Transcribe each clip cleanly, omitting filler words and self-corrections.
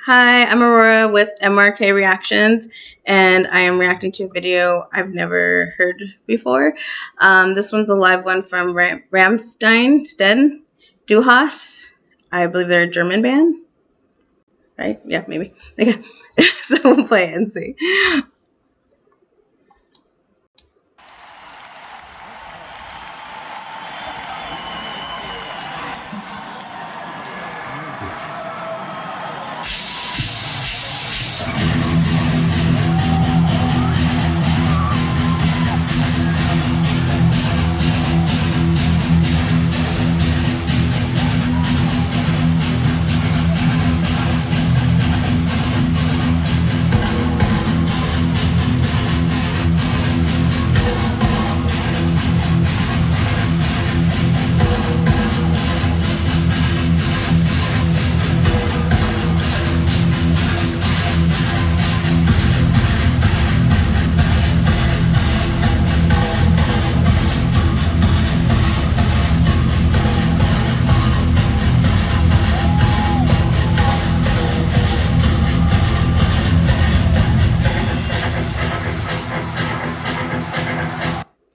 Hi, I'm Aurora with RMK Reactions, and I am reacting to a video I've never heard before. This one's a live one from Rammstein, Du Hast. I believe they're a German band, right? Yeah, maybe. Okay, so we'll play it and see.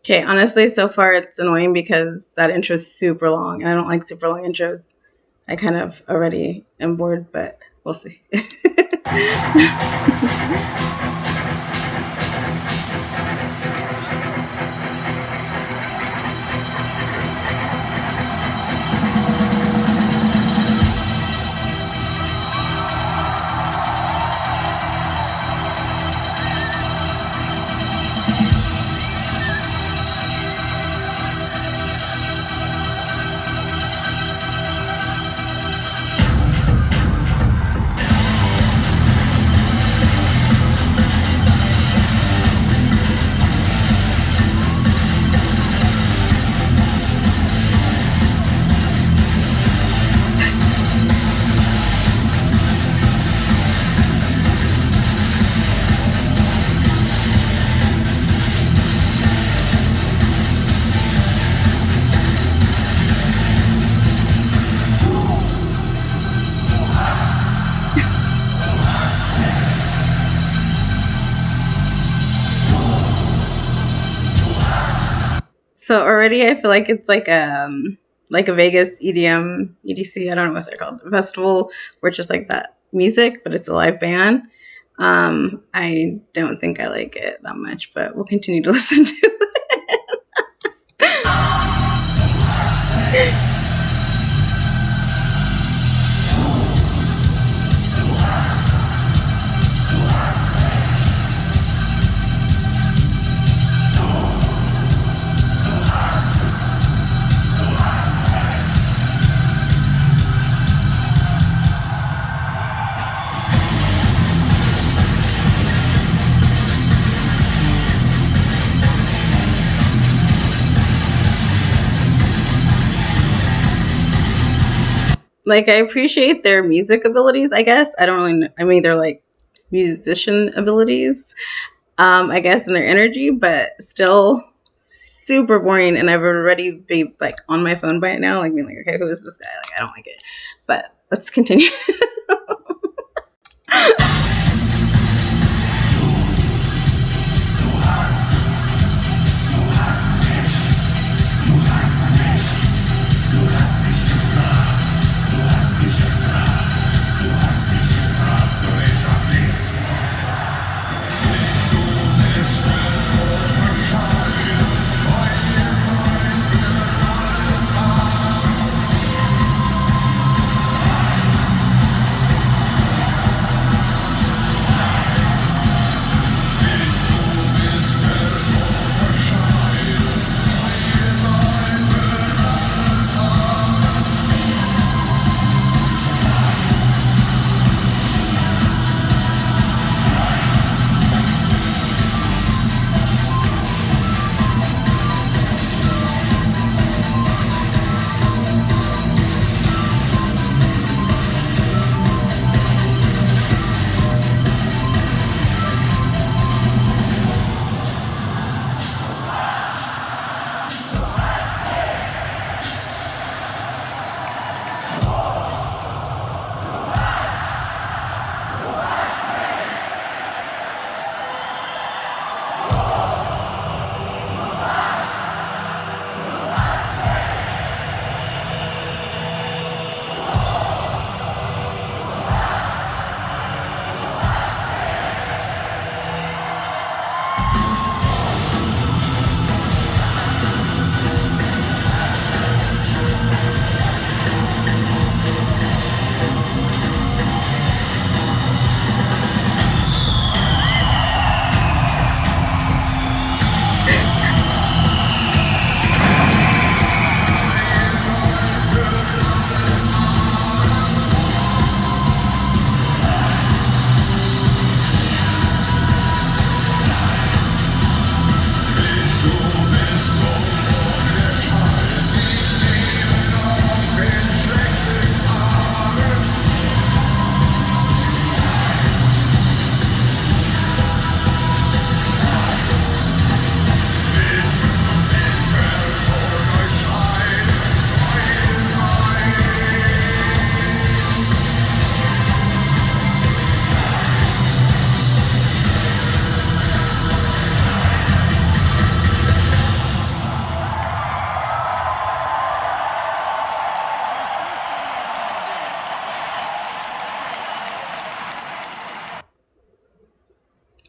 Okay, honestly, so far it's annoying because that intro is super long, and I don't like super long intros. I kind of already am bored, but we'll see. So already I feel like it's like a Vegas EDM, EDC, I don't know what they're called, a festival where it's just like that music, but it's a live band. I don't think I like it that much, but we'll continue to listen to it. Like, I appreciate their music abilities, I guess. I don't really know. I mean, they're like musician abilities, I guess, and their energy, but still super boring. And I've already been like on my phone by it now, like being like, okay, who is this guy? Like, I don't like it. But let's continue.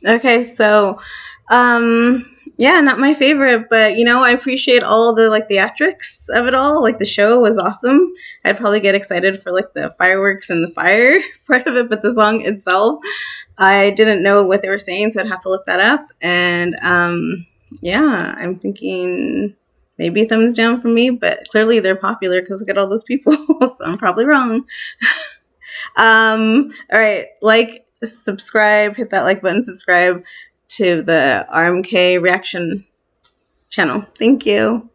Okay, so yeah, not my favorite, but you know, I appreciate all the like theatrics of it all. Like the show was awesome. I'd probably get excited for like the fireworks and the fire part of it, but the song itself, I didn't know what they were saying, so I'd have to look that up. And yeah, I'm thinking maybe thumbs down for me, but clearly they're popular because look at all those people, so I'm probably wrong. All right, like, subscribe, hit that like button, subscribe to the RMK Reaction channel. Thank you.